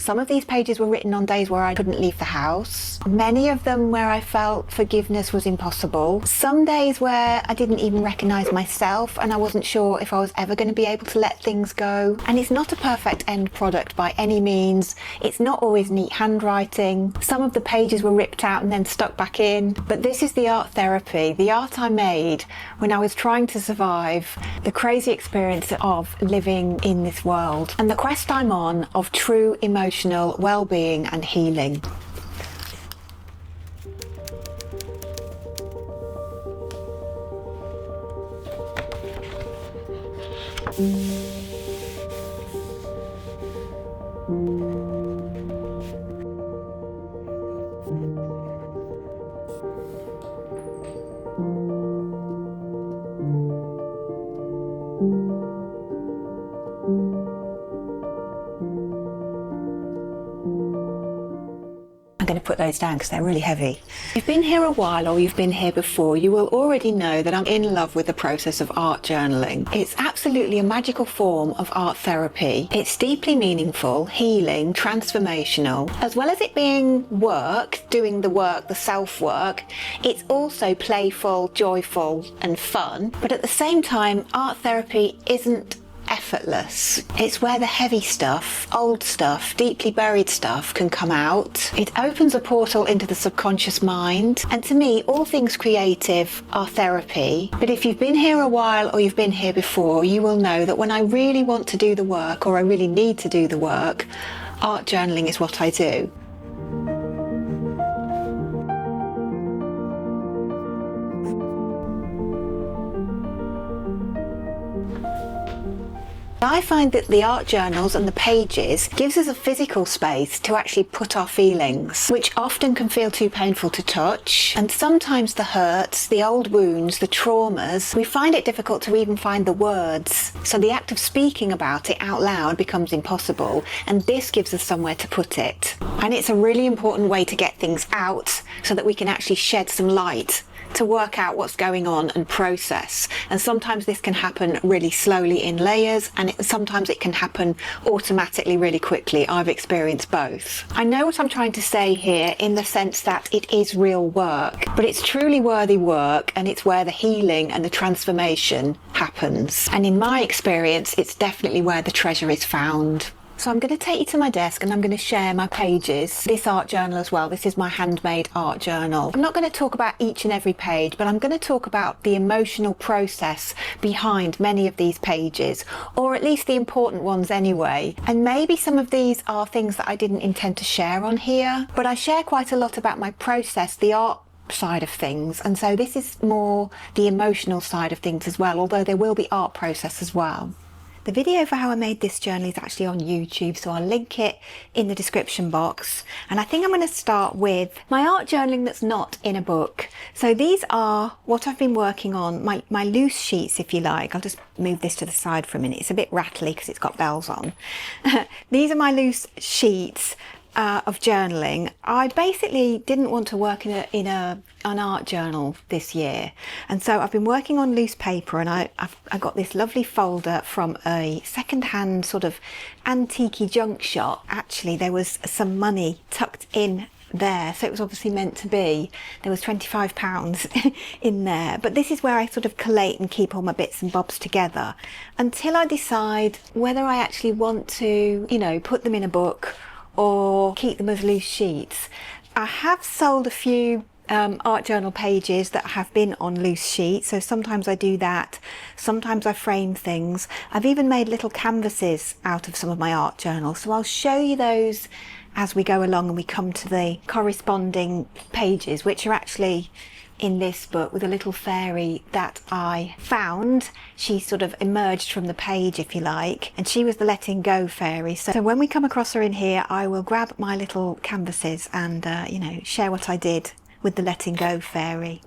Some of these pages were written on days where I couldn't leave the house. Many of them where I felt forgiveness was impossible. Some days where I didn't even recognise myself and I wasn't sure if I was ever going to be able to let things go. And it's not a perfect end product by any means. It's not always neat handwriting. Some of the pages were ripped out and then stuck back in. But this is the art therapy, the art I made when I was trying to survive the crazy experience of living in this world and the quest I'm on of true emotional well-being and healing. I'm going to put those down because they're really heavy. If you've been here a while or you've been here before, you will already know that I'm in love with the process of art journaling. It's absolutely a magical form of art therapy. It's deeply meaningful, healing, transformational. As well as it being work, doing the work, the self-work, it's also playful, joyful and fun. But at the same time, art therapy isn't effortless. It's where the heavy stuff, old stuff, deeply buried stuff can come out. It opens a portal into the subconscious mind. And to me, all things creative are therapy. But if you've been here a while or you've been here before, you will know that when I really want to do the work or I really need to do the work, art journaling is what I do. I find that the art journals and the pages gives us a physical space to actually put our feelings, which often can feel too painful to touch. And sometimes the hurts, the old wounds, the traumas, we find it difficult to even find the words. So the act of speaking about it out loud becomes impossible. And this gives us somewhere to put it. And it's a really important way to get things out so that we can actually shed some light to work out what's going on and process. And sometimes this can happen really slowly in layers, and sometimes it can happen automatically really quickly. I've experienced both. I know what I'm trying to say here in the sense that it is real work, but it's truly worthy work, and it's where the healing and the transformation happens. And in my experience, it's definitely where the treasure is found. So I'm going to take you to my desk and I'm going to share my pages. This art journal as well. This is my Handmade art journal. I'm not going to talk about each and every page, but I'm going to talk about the emotional process behind many of these pages, or at least the important ones anyway. And maybe some of these are things that I didn't intend to share on here, but I share quite a lot about my process, the art side of things, and so this is more the emotional side of things as well, although there will be art process as well. The video for how I made this journal is actually on YouTube, so I'll link it in the description box. And I think I'm going to start with my art journaling that's not in a book. So these are what I've been working on, my loose sheets, if you like. I'll just move this to the side for a minute. It's a bit rattly because it's got bells on. These are my loose sheets of journaling. I basically didn't want to work in an art journal this year, and so I've been working on loose paper, and I got this lovely folder from a second-hand sort of antique junk shop. Actually, there was some money tucked in there, so it was obviously meant to be. There was £25 in there, but this is where I sort of collate and keep all my bits and bobs together until I decide whether I actually want to, you know, put them in a book or keep them as loose sheets. I have sold a few art journal pages that have been on loose sheets, so sometimes I do that. Sometimes I frame things. I've even made little canvases out of some of my art journals, so I'll show you those as we go along and we come to the corresponding pages, which are actually in this book with a little fairy that I found. She sort of emerged from the page, if you like, and she was the letting go fairy. So when we come across her in here, I will grab my little canvases and you know, share what I did with the letting go fairy.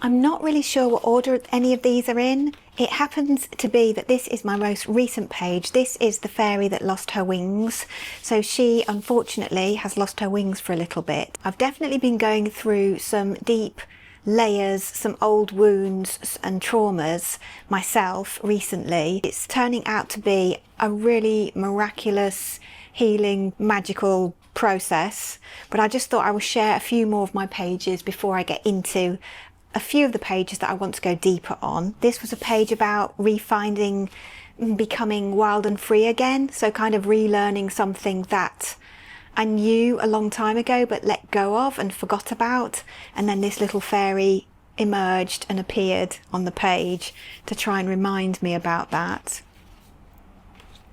I'm not really sure what order any of these are in. It happens to be that this is my most recent page. This is the fairy that lost her wings. So she unfortunately has lost her wings for a little bit. I've definitely been going through some deep layers, some old wounds and traumas myself recently. It's turning out to be a really miraculous, healing, magical process. But I just thought I would share a few more of my pages before I get into a few of the pages that I want to go deeper on. This was a page about refinding, becoming wild and free again. So kind of relearning something that I knew a long time ago but let go of and forgot about. And then this little fairy emerged and appeared on the page to try and remind me about that.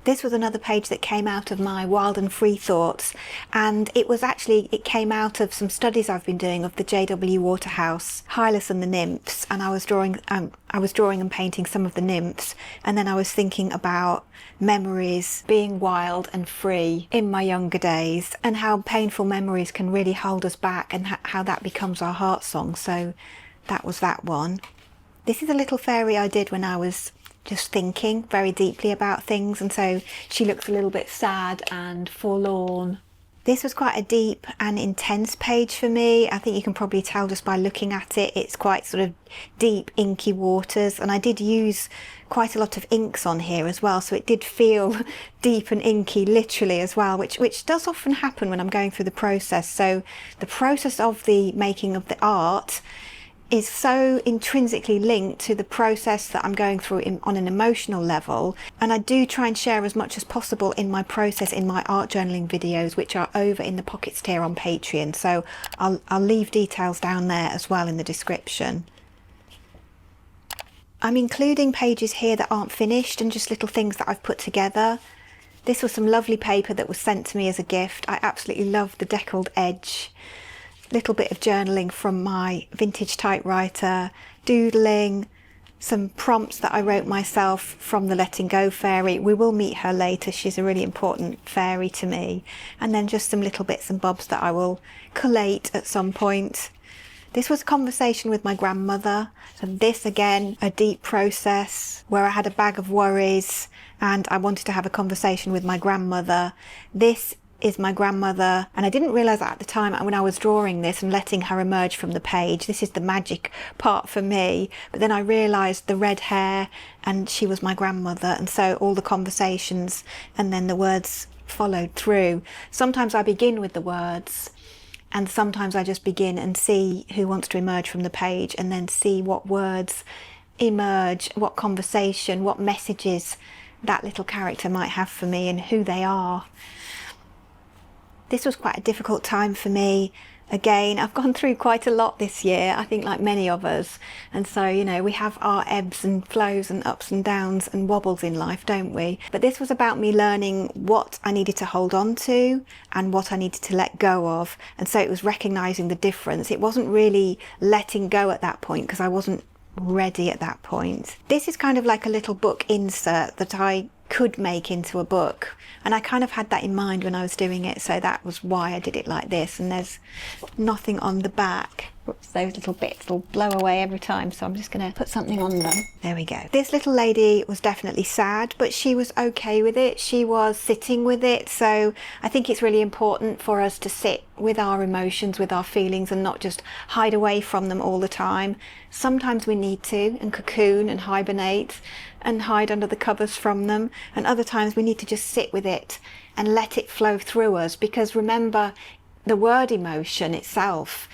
This was another page that came out of my wild and free thoughts, and it came out of some studies I've been doing of the J.W. Waterhouse, Hylas and the Nymphs, and I was drawing and painting some of the nymphs, and then I was thinking about memories, being wild and free in my younger days, and how painful memories can really hold us back, and how that becomes our heart song. So that was that one. This is a little fairy I did when I was just thinking very deeply about things, and so she looks a little bit sad and forlorn. This was quite a deep and intense page for me. I think you can probably tell just by looking at it. It's quite sort of deep, inky waters, and I did use quite a lot of inks on here as well, so it did feel deep and inky literally as well, which does often happen when I'm going through the process. So the process of the making of the art is so intrinsically linked to the process that I'm going through on an emotional level, and I do try and share as much as possible in my process in my art journaling videos, which are over in the pockets tier on Patreon, so I'll leave details down there as well in the description. I'm including pages here that aren't finished and just little things that I've put together. This was some lovely paper that was sent to me as a gift. I absolutely love the deckled edge. Little bit of journaling from my vintage typewriter, doodling, some prompts that I wrote myself from the Letting Go fairy. We will meet her later, she's a really important fairy to me. And then just some little bits and bobs that I will collate at some point. This was a conversation with my grandmother. So this again, a deep process where I had a bag of worries and I wanted to have a conversation with my grandmother. This is my grandmother, and I didn't realise that at the time when I was drawing this and letting her emerge from the page. This is the magic part for me, but then I realised the red hair, and she was my grandmother, and so all the conversations and then the words followed through. Sometimes I begin with the words, and sometimes I just begin and see who wants to emerge from the page, and then see what words emerge, what conversation, what messages that little character might have for me and who they are. This was quite a difficult time for me. Again, I've gone through quite a lot this year, I think like many of us. And so, you know, we have our ebbs and flows and ups and downs and wobbles in life, don't we? But this was about me learning what I needed to hold on to and what I needed to let go of. And so it was recognising the difference. It wasn't really letting go at that point because I wasn't ready at that point. This is kind of like a little book insert that I could make into a book, and I kind of had that in mind when I was doing it, so that was why I did it like this. And there's nothing on the back. Oops, those little bits will blow away every time, so I'm just going to put something on them. There we go. This little lady was definitely sad, but she was okay with it. She was sitting with it. So I think it's really important for us to sit with our emotions, with our feelings, and not just hide away from them all the time. Sometimes we need to, and cocoon and hibernate and hide under the covers from them, and other times we need to just sit with it and let it flow through us, because remember, the word emotion itself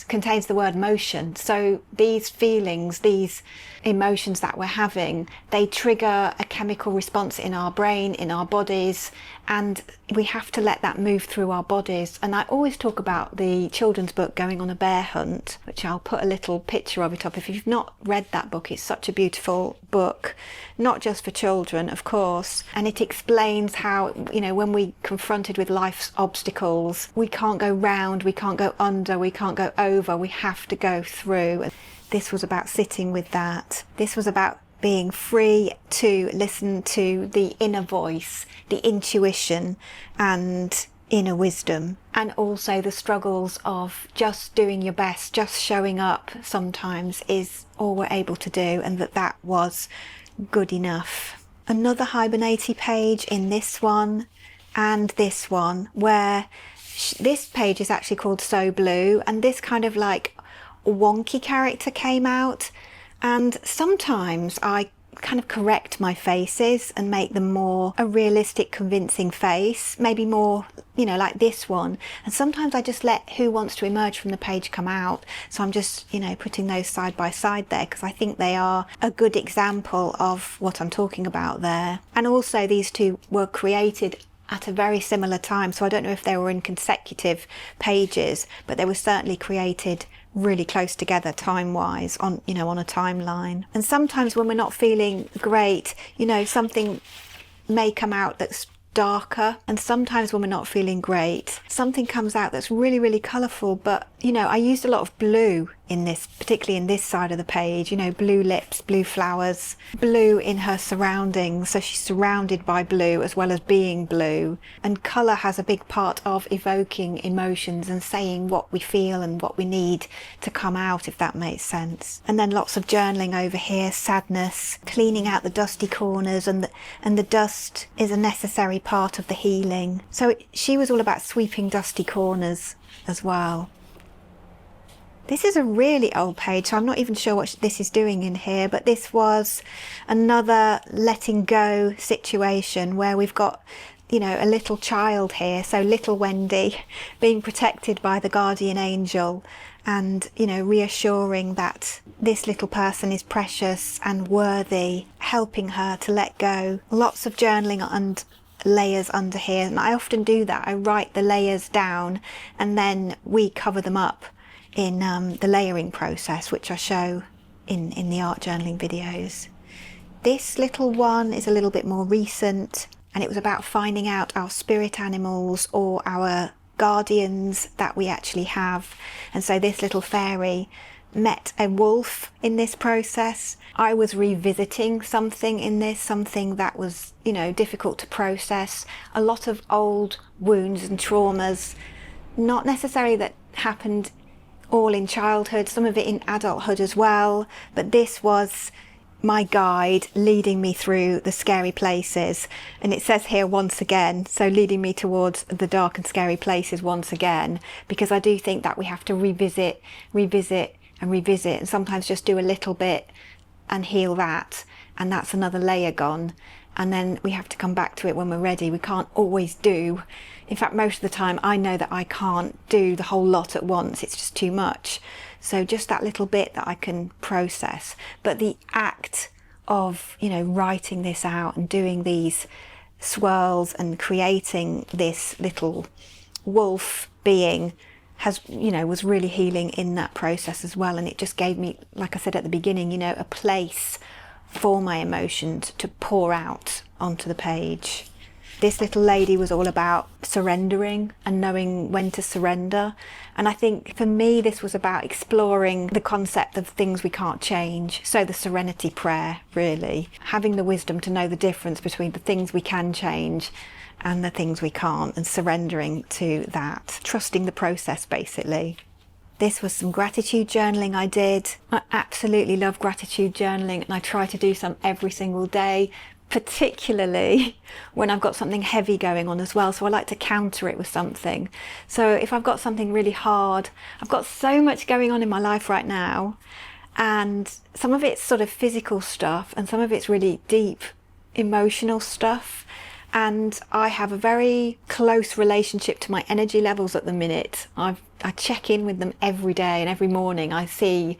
contains the word motion. So these feelings, these emotions that we're having, they trigger a chemical response in our brain, in our bodies, and we have to let that move through our bodies. And I always talk about the children's book Going on a Bear Hunt, which I'll put a little picture of it up. If you've not read that book, it's such a beautiful book, not just for children, of course. And it explains how, you know, when we're confronted with life's obstacles, we can't go round, we can't go under, we can't go over, we have to go through. This was about sitting with that. This was about being free to listen to the inner voice, the intuition and inner wisdom, and also the struggles of just doing your best, just showing up sometimes is all we're able to do, and that was good enough. Another hibernating page in this one and this one, where this page is actually called So Blue, and this kind of like wonky character came out, and sometimes I kind of correct my faces and make them more a realistic, convincing face, maybe more, you know, like this one. And sometimes I just let Who Wants to Emerge from the page come out, so I'm just, you know, putting those side by side there because I think they are a good example of what I'm talking about there. And also these two were created at a very similar time, so I don't know if they were in consecutive pages, but they were certainly created really close together time-wise on, you know, on a timeline. And sometimes when we're not feeling great, you know, something may come out that's darker, and sometimes when we're not feeling great, something comes out that's really, really colourful. But, you know, I used a lot of blue in this, particularly in this side of the page, you know, blue lips, blue flowers, blue in her surroundings, so she's surrounded by blue as well as being blue. And colour has a big part of evoking emotions and saying what we feel and what we need to come out, if that makes sense. And then lots of journaling over here, sadness, cleaning out the dusty corners, and the dust is a necessary part of the healing. So she was all about sweeping dusty corners as well. This is a really old page, so I'm not even sure what this is doing in here, but this was another letting go situation where we've got, you know, a little child here, so little Wendy being protected by the guardian angel and, you know, reassuring that this little person is precious and worthy, helping her to let go. Lots of journaling and layers under here, and I often do that. I write the layers down and then we cover them up in the layering process, which I show in the art journaling videos. This little one is a little bit more recent, and it was about finding out our spirit animals or our guardians that we actually have. And so this little fairy met a wolf in this process. I was revisiting something in this, something that was, you know, difficult to process. A lot of old wounds and traumas, not necessarily that happened all in childhood, some of it in adulthood as well, but this was my guide leading me through the scary places. And it says here once again, so leading me towards the dark and scary places once again, because I do think that we have to revisit and sometimes just do a little bit and heal that, and that's another layer gone. And then we have to come back to it when we're ready. We can't always do, in fact most of the time I know that I can't do the whole lot at once, it's just too much. So just that little bit that I can process. But the act of, you know, writing this out and doing these swirls and creating this little wolf being has, you know, was really healing in that process as well. And it just gave me, like I said at the beginning, you know, a place for my emotions to pour out onto the page. This little lady was all about surrendering and knowing when to surrender. And I think for me, this was about exploring the concept of things we can't change. So the serenity prayer, really. Having the wisdom to know the difference between the things we can change and the things we can't, and surrendering to that. Trusting the process, basically. This was some gratitude journaling I did. I absolutely love gratitude journaling, and I try to do some every single day, particularly when I've got something heavy going on as well. So I like to counter it with something. So if I've got something really hard, I've got so much going on in my life right now, and some of it's sort of physical stuff and some of it's really deep emotional stuff. And I have a very close relationship to my energy levels at the minute. I check in with them every day, and every morning I see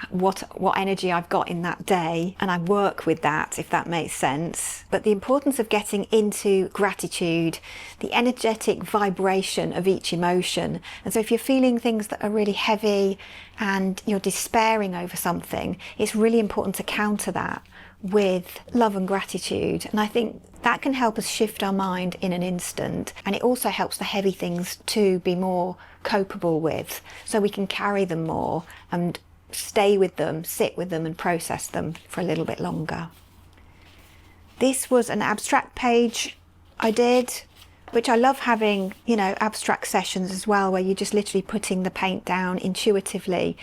what energy I've got in that day, and I work with that, if that makes sense. But the importance of getting into gratitude, the energetic vibration of each emotion. And so if you're feeling things that are really heavy and you're despairing over something, it's really important to counter that with love and gratitude. And I think that can help us shift our mind in an instant, and it also helps the heavy things to be more copable with, so we can carry them more and stay with them, sit with them and process them for a little bit longer. This was an abstract page I did, which I love having, you know, abstract sessions as well, where you're just literally putting the paint down intuitively.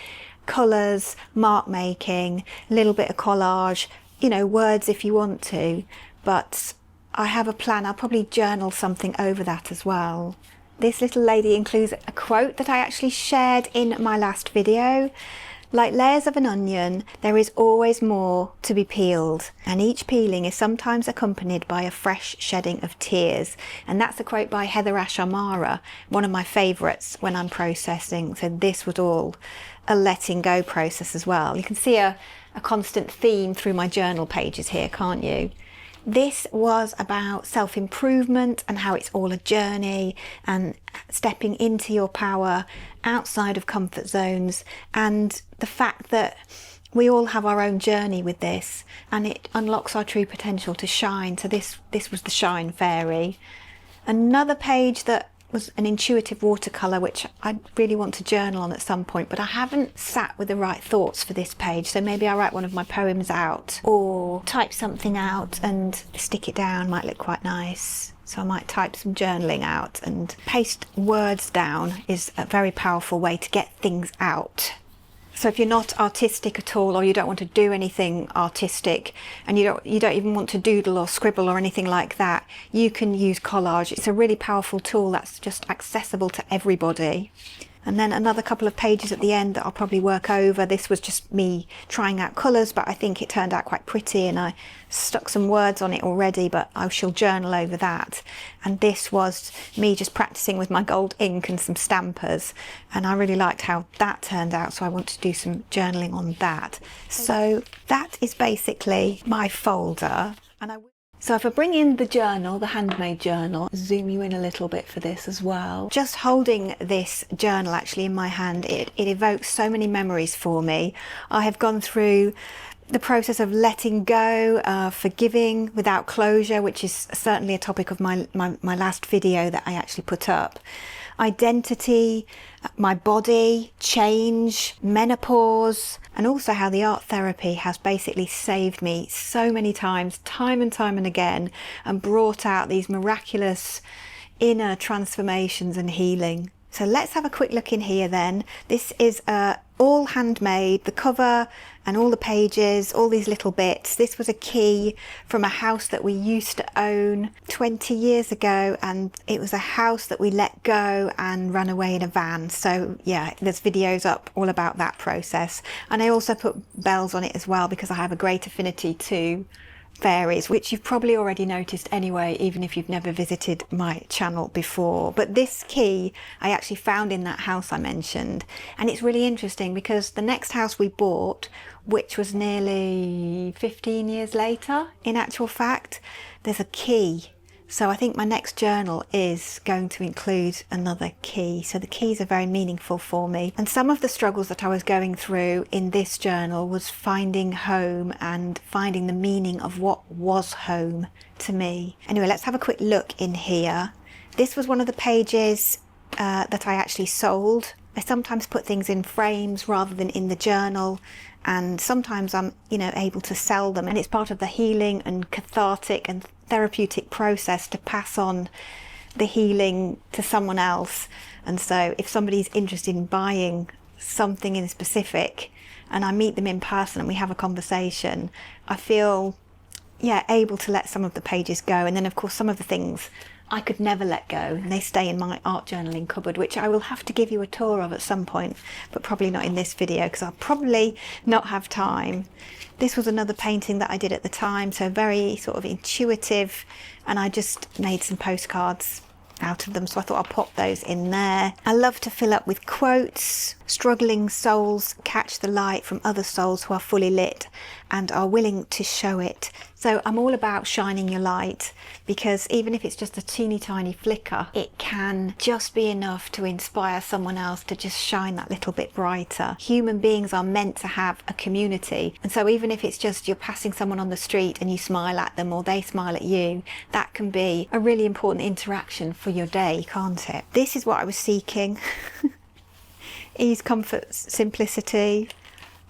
Colours, mark making, a little bit of collage, you know, words if you want to, but I have a plan. I'll probably journal something over that as well. This little lady includes a quote that I actually shared in my last video, Like layers of an onion, there is always more to be peeled, and each peeling is sometimes accompanied by a fresh shedding of tears. And that's a quote by Heather Ash Amara, one of my favourites when I'm processing. So this was all a letting go process as well. You can see a constant theme through my journal pages here, can't you? This was about self-improvement and how it's all a journey and stepping into your power outside of comfort zones, and the fact that we all have our own journey with this, and it unlocks our true potential to shine. So this was the Shine Fairy. Another page that was an intuitive watercolour, which I really want to journal on at some point, but I haven't sat with the right thoughts for this page. So maybe I'll write one of my poems out or type something out and stick it down. Might look quite nice. So I might type some journaling out, and paste words down is a very powerful way to get things out. So if you're not artistic at all, or you don't want to do anything artistic, and you don't even want to doodle or scribble or anything like that, you can use collage. It's a really powerful tool that's just accessible to everybody. And then another couple of pages at the end that I'll probably work over. This was just me trying out colours, but I think it turned out quite pretty, and I stuck some words on it already, but I shall journal over that. And this was me just practicing with my gold ink and some stampers, and I really liked how that turned out, so I want to do some journaling on that. So that is basically my folder. So if I bring in the journal, the Handmade journal, zoom you in a little bit for this as well. Just holding this journal actually in my hand, it evokes so many memories for me. I have gone through the process of letting go, forgiving without closure, which is certainly a topic of my last video that I actually put up. Identity, my body, change, menopause, and also how the art therapy has basically saved me so many times, time and time and again, and brought out these miraculous inner transformations and healing. So let's have a quick look in here then. This is all handmade, the cover and all the pages, all these little bits. This was a key from a house that we used to own 20 years ago, and it was a house that we let go and ran away in a van. So yeah, there's videos up all about that process. And I also put bells on it as well, because I have a great affinity to fairies, which you've probably already noticed anyway, even if you've never visited my channel before. But this key I actually found in that house I mentioned, and it's really interesting because the next house we bought, which was nearly 15 years later, in actual fact, there's a key. So I think my next journal is going to include another key. So the keys are very meaningful for me. And some of the struggles that I was going through in this journal was finding home and finding the meaning of what was home to me. Anyway, let's have a quick look in here. This was one of the pages that I actually sold. I sometimes put things in frames rather than in the journal, and sometimes I'm, able to sell them, and it's part of the healing and cathartic and therapeutic process to pass on the healing to someone else. And so if somebody's interested in buying something in specific and I meet them in person and we have a conversation, I feel able to let some of the pages go. And then of course some of the things I could never let go, and they stay in my art journaling cupboard, which I will have to give you a tour of at some point, but probably not in this video because I'll probably not have time. This was another painting that I did at the time, so very sort of intuitive, and I just made some postcards out of them, so I thought I'll pop those in there. I love to fill up with quotes. Struggling souls catch the light from other souls who are fully lit and are willing to show it. So I'm all about shining your light, because even if it's just a teeny tiny flicker, it can just be enough to inspire someone else to just shine that little bit brighter. Human beings are meant to have a community, and so even if it's just you're passing someone on the street and you smile at them or they smile at you, that can be a really important interaction for your day, can't it? This is what I was seeking. Ease, comfort, simplicity.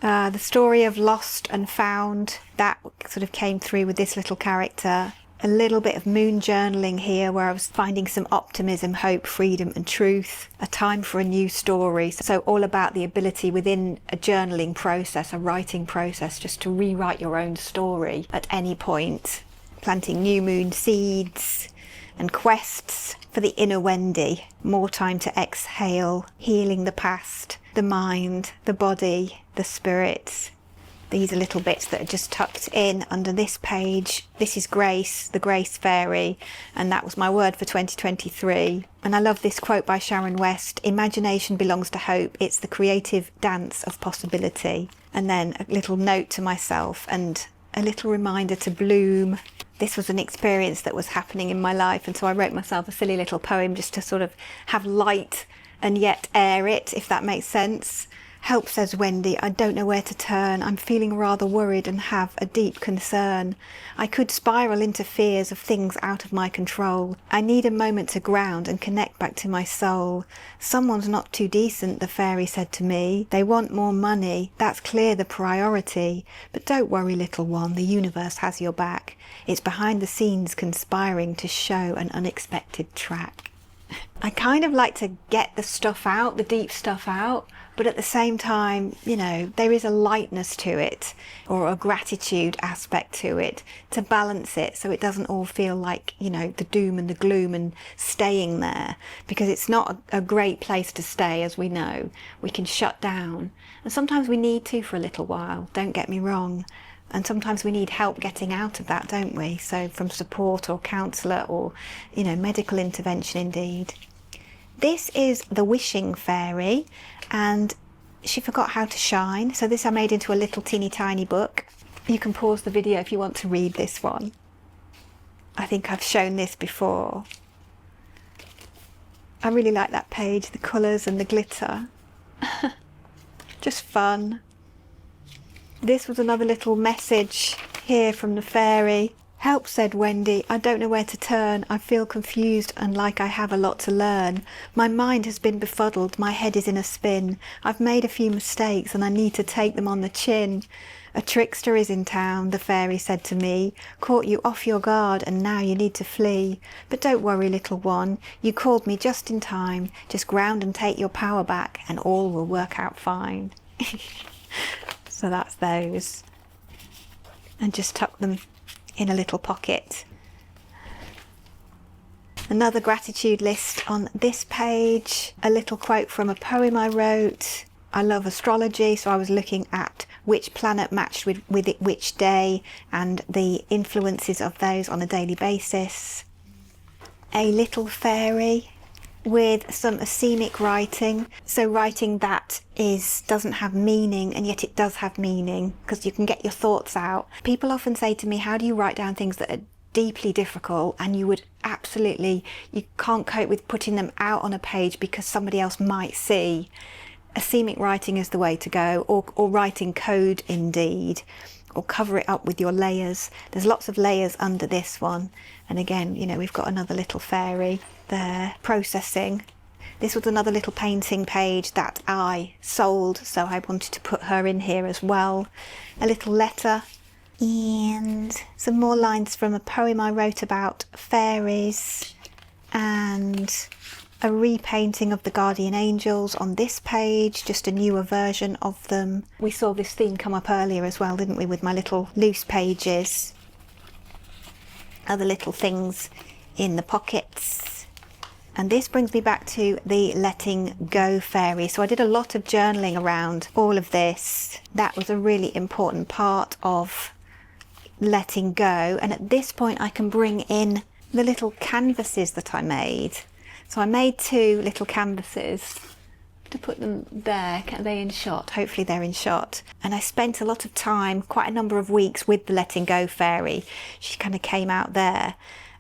The story of lost and found, that sort of came through with this little character. A little bit of moon journaling here where I was finding some optimism, hope, freedom and truth. A time for a new story. So all about the ability within a journaling process, a writing process, just to rewrite your own story at any point. Planting new moon seeds and quests for the inner Wendy. More time to exhale, healing the past the mind, the body, the spirit. These are little bits that are just tucked in under this page. This is Grace, the Grace Fairy, and that was my word for 2023. And I love this quote by Sharon West: "Imagination belongs to hope. It's the creative dance of possibility." And then a little note to myself and a little reminder to bloom. This was an experience that was happening in my life, and so I wrote myself a silly little poem just to sort of have light and yet air it, if that makes sense. "Help," says Wendy, "I don't know where to turn. I'm feeling rather worried and have a deep concern. I could spiral into fears of things out of my control. I need a moment to ground and connect back to my soul. Someone's not too decent," the fairy said to me. "They want more money. That's clear the priority. But don't worry, little one, the universe has your back. It's behind the scenes conspiring to show an unexpected track." I kind of like to get the stuff out, the deep stuff out, but at the same time, you know, there is a lightness to it, or a gratitude aspect to it, to balance it so it doesn't all feel like, you know, the doom and the gloom and staying there, because it's not a great place to stay, as we know. We can shut down, and sometimes we need to for a little while, don't get me wrong. And sometimes we need help getting out of that, don't we? So from support or counsellor or, you know, medical intervention indeed. This is the Wishing Fairy, and she forgot how to shine. So this I made into a little teeny tiny book. You can pause the video if you want to read this one. I think I've shown this before. I really like that page, the colours and the glitter. Just fun. This was another little message here from the fairy. "Help," said Wendy, "I don't know where to turn. I feel confused and like I have a lot to learn. My mind has been befuddled, my head is in a spin. I've made a few mistakes and I need to take them on the chin. A trickster is in town," the fairy said to me, "caught you off your guard and now you need to flee. But don't worry, little one, you called me just in time. Just ground and take your power back and all will work out fine." So that's those. And just tuck them in a little pocket. Another gratitude list on this page. A little quote from a poem I wrote. I love astrology, so I was looking at which planet matched with it which day and the influences of those on a daily basis. A little fairy with some scenic writing, so writing that doesn't have meaning and yet it does have meaning because you can get your thoughts out. People often say to me, how do you write down things that are deeply difficult and you can't cope with putting them out on a page because somebody else might see? A scenic writing is the way to go, or writing code indeed, or cover it up with your layers. There's lots of layers under this one, and again, you know, we've got another little fairy there processing. This was another little painting page that I sold, so I wanted to put her in here as well. A little letter and some more lines from a poem I wrote about fairies, and a repainting of the guardian angels on this page, just a newer version of them. We saw this theme come up earlier as well, didn't we, with my little loose pages. Other little things in the pockets. And this brings me back to the letting go fairy. So I did a lot of journaling around all of this. That was a really important part of letting go. And at this point I can bring in the little canvases that I made. So I made 2 little canvases to put them there. Are they in shot? Hopefully they're in shot. And I spent a lot of time, quite a number of weeks, with the letting go fairy. She kind of came out there.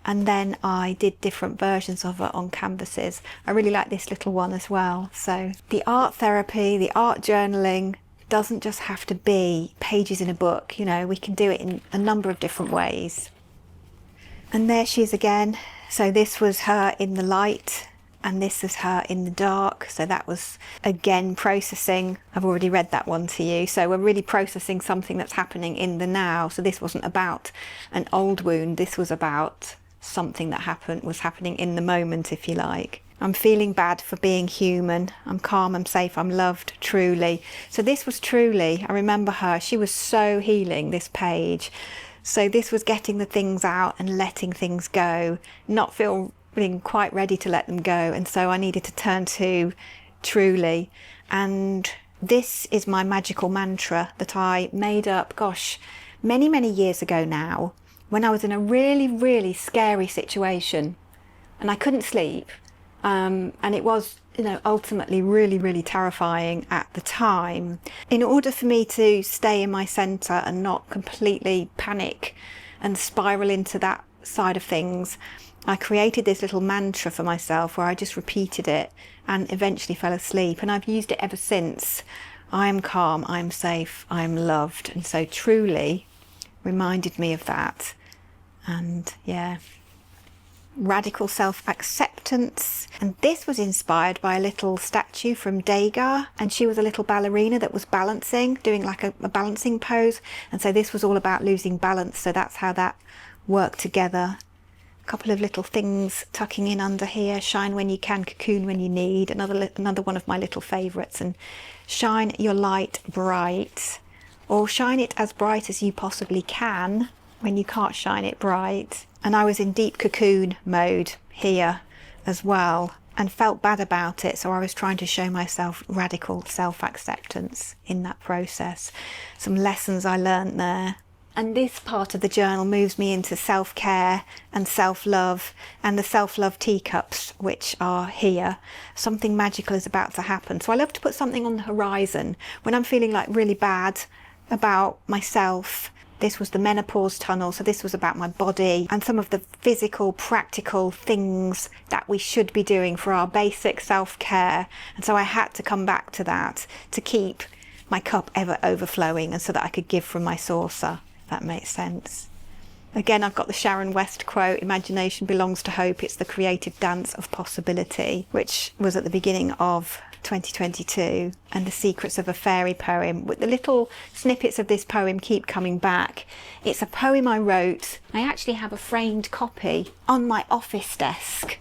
And then I did different versions of her on canvases. I really like this little one as well. So the art therapy, the art journaling doesn't just have to be pages in a book. You know, we can do it in a number of different ways. And there she is again. So this was her in the light and this is her in the dark. So that was again processing. I've already read that one to you. So we're really processing something that's happening in the now. So this wasn't about an old wound. This was about something that was happening in the moment, if you like. I'm feeling bad for being human. I'm calm, I'm safe, I'm loved, truly. So this was truly, I remember her, she was so healing, this page. So this was getting the things out and letting things go, not feeling quite ready to let them go. And so I needed to turn to truly. And this is my magical mantra that I made up, gosh, many, many years ago now, when I was in a really, really scary situation and I couldn't sleep. And it was, ultimately really, really terrifying at the time. In order for me to stay in my centre and not completely panic and spiral into that side of things, I created this little mantra for myself where I just repeated it and eventually fell asleep. And I've used it ever since. I am calm, I am safe, I am loved. And so truly reminded me of that. And yeah, radical self-acceptance. And this was inspired by a little statue from Degas, and she was a little ballerina that was balancing, doing like a balancing pose. And so this was all about losing balance. So that's how that worked together. A couple of little things tucking in under here. Shine when you can, cocoon when you need. Another one of my little favourites. And shine your light bright, or shine it as bright as you possibly can when you can't shine it bright. And I was in deep cocoon mode here as well and felt bad about it. So I was trying to show myself radical self-acceptance in that process. Some lessons I learned there. And this part of the journal moves me into self-care and self-love, and the self-love teacups, which are here. Something magical is about to happen. So I love to put something on the horizon when I'm feeling like really bad about myself. This was the menopause tunnel, so this was about my body and some of the physical, practical things that we should be doing for our basic self-care. And so I had to come back to that to keep my cup ever overflowing and so that I could give from my saucer. That makes sense. Again, I've got the Sharon West quote, imagination belongs to hope, it's the creative dance of possibility, which was at the beginning of 2022, and the secrets of a fairy poem. The little snippets of this poem keep coming back. It's a poem I wrote. I actually have a framed copy on my office desk.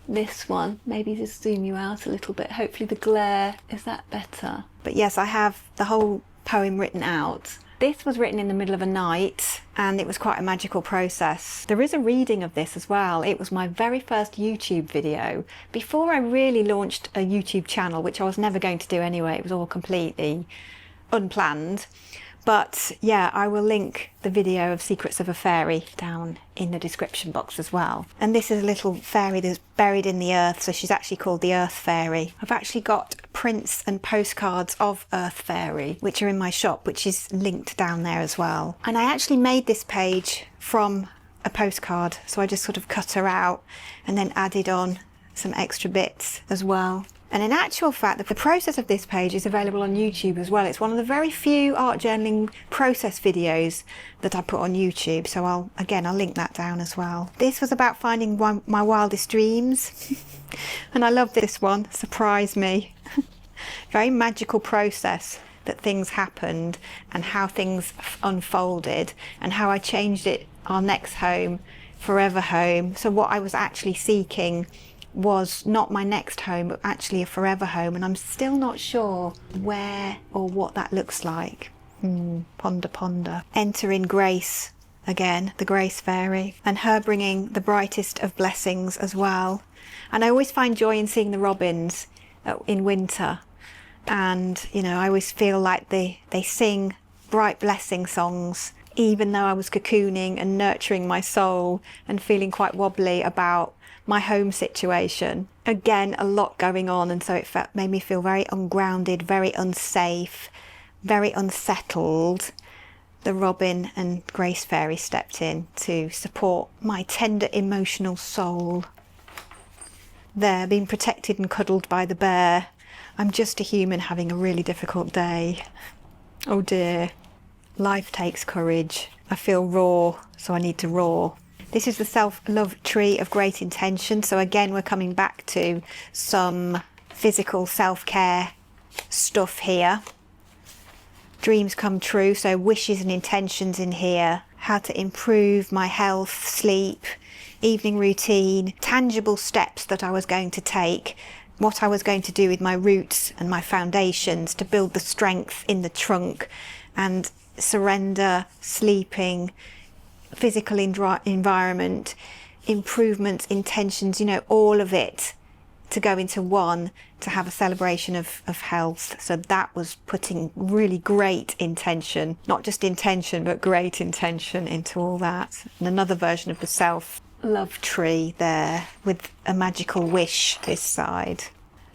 This one, maybe just zoom you out a little bit. Hopefully the glare, is that better? But yes, I have the whole poem written out. This was written in the middle of a night and it was quite a magical process. There is a reading of this as well. It was my very first YouTube video before I really launched a YouTube channel, which I was never going to do anyway. It was all completely unplanned. But yeah, I will link the video of Secrets of a Fairy down in the description box as well. And this is a little fairy that's buried in the earth, so she's actually called the Earth Fairy. I've actually got prints and postcards of Earth Fairy, which are in my shop, which is linked down there as well. And I actually made this page from a postcard, so I just sort of cut her out and then added on some extra bits as well. And in actual fact, the process of this page is available on YouTube as well. It's one of the very few art journaling process videos that I put on YouTube. So I'll link that down as well. This was about finding my wildest dreams. And I love this one, Surprise Me. Very magical process that things happened and how things unfolded and how I changed it, our next home, forever home. So what I was actually seeking was not my next home, but actually a forever home. And I'm still not sure where or what that looks like. Ponder, ponder. Enter in Grace again, the Grace Fairy, and her bringing the brightest of blessings as well. And I always find joy in seeing the robins in winter. And, I always feel like they sing bright blessing songs, even though I was cocooning and nurturing my soul and feeling quite wobbly about my home situation. Again, a lot going on, and so it made me feel very ungrounded, very unsafe, very unsettled. The Robin and Grace Fairy stepped in to support my tender emotional soul. There, being protected and cuddled by the bear. I'm just a human having a really difficult day. Oh dear. Life takes courage. I feel raw, so I need to roar. This is the self-love tree of great intention. So again, we're coming back to some physical self-care stuff here. Dreams come true, so wishes and intentions in here. How to improve my health, sleep, evening routine, tangible steps that I was going to take, what I was going to do with my roots and my foundations to build the strength in the trunk, and surrender, sleeping, physical environment, improvements, intentions, all of it to go into one to have a celebration of health. So that was putting really great intention, not just intention, but great intention into all that. And another version of the self-love tree there with a magical wish this side.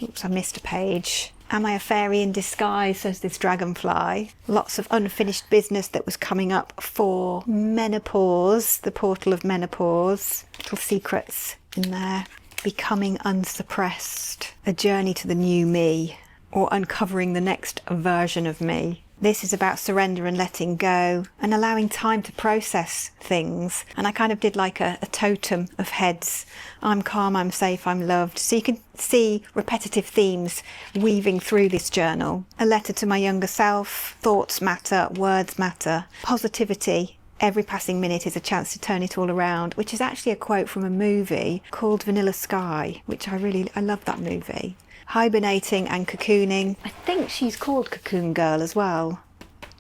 Oops, I missed a page. Am I a fairy in disguise, says this dragonfly. Lots of unfinished business that was coming up for menopause, the portal of menopause. Little secrets in there. Becoming unsuppressed, a journey to the new me, or uncovering the next version of me. This is about surrender and letting go and allowing time to process things. And I kind of did like a totem of heads. I'm calm, I'm safe, I'm loved. So you can see repetitive themes weaving through this journal. A letter to my younger self, thoughts matter, words matter, positivity. Every passing minute is a chance to turn it all around, which is actually a quote from a movie called Vanilla Sky, which I love that movie. Hibernating and cocooning. I think she's called Cocoon Girl as well.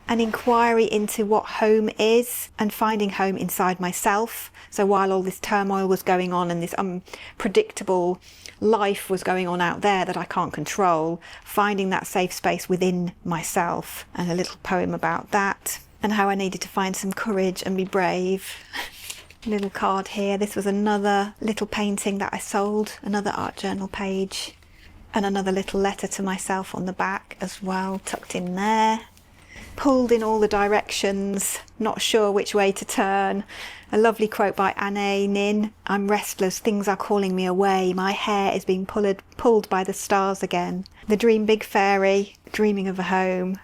An inquiry into what home is and finding home inside myself. So while all this turmoil was going on and this unpredictable life was going on out there that I can't control, finding that safe space within myself. And a little poem about that and how I needed to find some courage and be brave. Little card here. This was another little painting that I sold, another art journal page. And another little letter to myself on the back as well, tucked in there. Pulled in all the directions, not sure which way to turn. A lovely quote by Anne Nin. I'm restless, things are calling me away. My hair is being pulled by the stars again. The dream big fairy, dreaming of a home.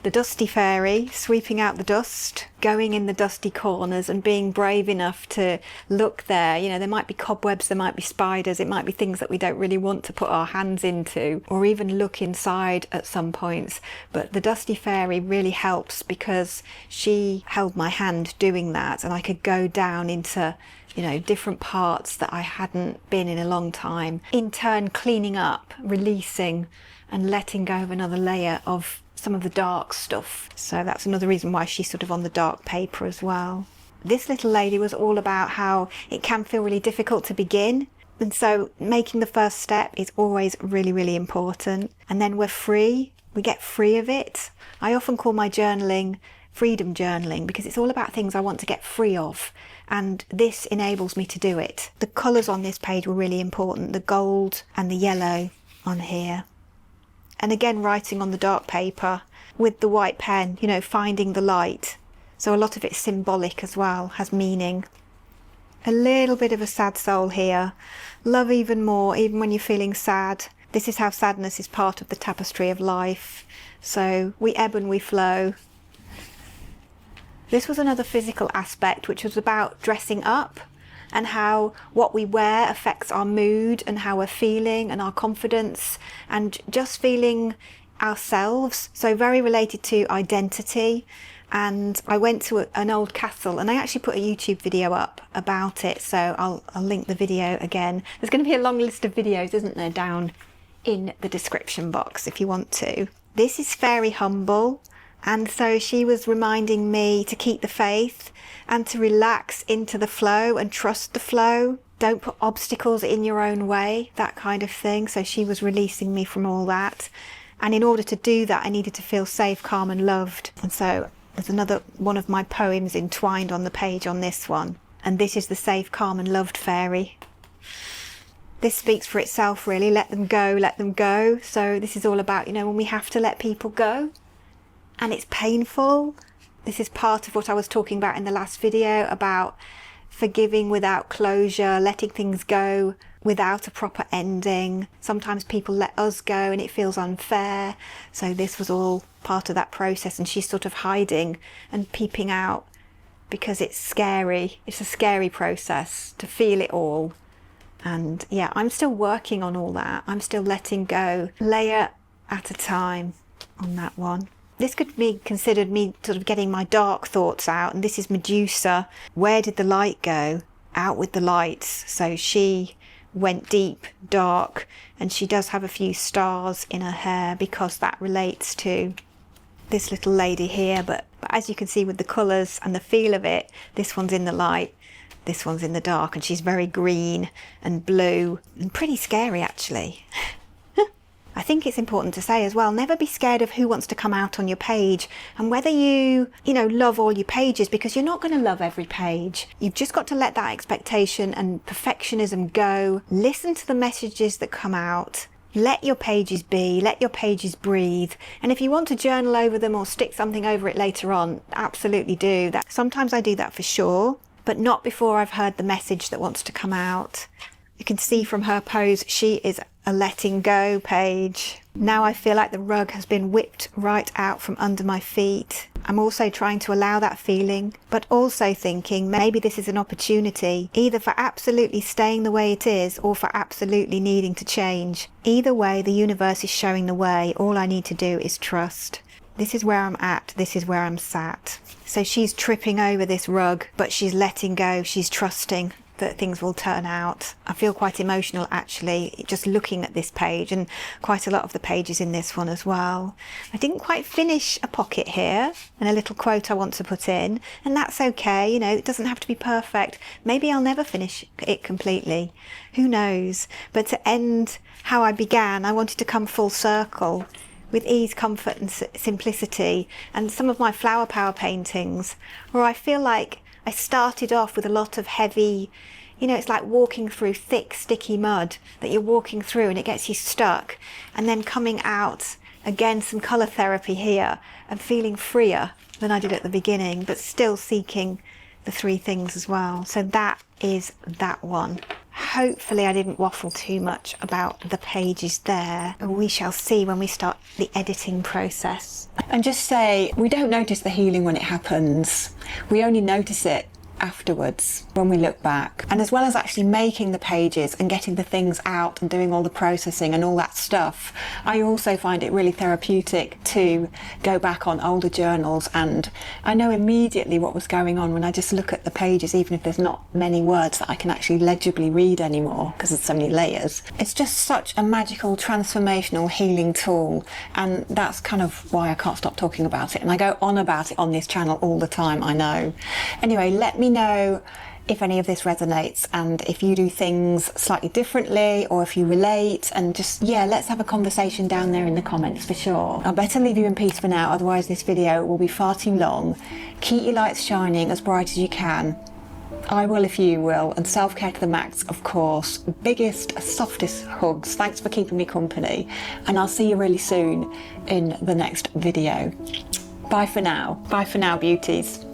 The dusty fairy, sweeping out the dust, going in the dusty corners and being brave enough to look there. You know, there might be cobwebs, there might be spiders, it might be things that we don't really want to put our hands into or even look inside at some points. But the dusty fairy really helps because she held my hand doing that, and I could go down into, you know, different parts that I hadn't been in a long time. In turn, cleaning up, releasing and letting go of another layer of some of the dark stuff. So that's another reason why she's sort of on the dark paper as well. This little lady was all about how it can feel really difficult to begin. And so making the first step is always really, really important. And then we're free. We get free of it. I often call my journaling freedom journaling because it's all about things I want to get free of. And this enables me to do it. The colours on this page were really important. The gold and the yellow on here. And again, writing on the dark paper with the white pen, you know, finding the light. So a lot of it's symbolic as well, has meaning. A little bit of a sad soul here. Love even more, even when you're feeling sad. This is how sadness is part of the tapestry of life. So we ebb and we flow. This was another physical aspect, which was about dressing up and how what we wear affects our mood and how we're feeling and our confidence and just feeling ourselves. So very related to identity. And I went to an old castle and I actually put a YouTube video up about it. So I'll link the video again. There's going to be a long list of videos, isn't there, down in the description box if you want to. This is Fairy Humble. And so she was reminding me to keep the faith and to relax into the flow and trust the flow. Don't put obstacles in your own way, that kind of thing. So she was releasing me from all that. And in order to do that, I needed to feel safe, calm and loved. And so there's another one of my poems entwined on the page on this one. And this is the safe, calm and loved fairy. This speaks for itself, really. Let them go, let them go. So this is all about, you know, when we have to let people go. And it's painful. This is part of what I was talking about in the last video about forgiving without closure, letting things go without a proper ending. Sometimes people let us go and it feels unfair. So this was all part of that process, and she's sort of hiding and peeping out because it's scary. It's a scary process to feel it all. And yeah, I'm still working on all that. I'm still letting go, layer at a time on that one. This could be considered me sort of getting my dark thoughts out. And this is Medusa. Where did the light go? Out with the lights. So she went deep, dark, and she does have a few stars in her hair because that relates to this little lady here. But as you can see with the colours and the feel of it, this one's in the light This one's in the dark and she's very green and blue and pretty scary actually. I think it's important to say as well, never be scared of who wants to come out on your page and whether you love all your pages, because you're not going to love every page. You've just got to let that expectation and perfectionism go. Listen to the messages that come out. Let your pages be, let your pages breathe. And if you want to journal over them or stick something over it later on, absolutely do that. Sometimes I do that for sure, but not before I've heard the message that wants to come out. You can see from her pose, she is a letting go page. Now I feel like the rug has been whipped right out from under my feet. I'm also trying to allow that feeling, but also thinking maybe this is an opportunity either for absolutely staying the way it is or for absolutely needing to change. Either way, the universe is showing the way. All I need to do is trust. This is where I'm at. This is where I'm sat. So she's tripping over this rug, but she's letting go. She's trusting that things will turn out. I feel quite emotional actually just looking at this page, and quite a lot of the pages in this one as well. I didn't quite finish a pocket here and a little quote I want to put in, and that's okay, it doesn't have to be perfect. Maybe I'll never finish it completely, who knows. But to end how I began, I wanted to come full circle with ease, comfort and simplicity. And some of my flower power paintings where I feel like I started off with a lot of heavy, it's like walking through thick, sticky mud that you're walking through and it gets you stuck. And then coming out, again, some colour therapy here and feeling freer than I did at the beginning, but still seeking the three things as well. So that is that one. Hopefully I didn't waffle too much about the pages there. We shall see when we start the editing process. And just say, we don't notice the healing when it happens. We only notice it afterwards when we look back. And as well as actually making the pages and getting the things out and doing all the processing and all that stuff, I also find it really therapeutic to go back on older journals, and I know immediately what was going on when I just look at the pages, even if there's not many words that I can actually legibly read anymore because there's so many layers. It's just such a magical, transformational, healing tool, and that's kind of why I can't stop talking about it, and I go on about it on this channel all the time, I know. Anyway, let me know if any of this resonates and if you do things slightly differently or if you relate, and just, let's have a conversation down there in the comments for sure. I'll better leave you in peace for now, otherwise this video will be far too long. Keep your lights shining as bright as you can. I will if you will, and self-care to the max, of course. Biggest, softest hugs. Thanks for keeping me company, and I'll see you really soon in the next video. Bye for now. Bye for now, beauties.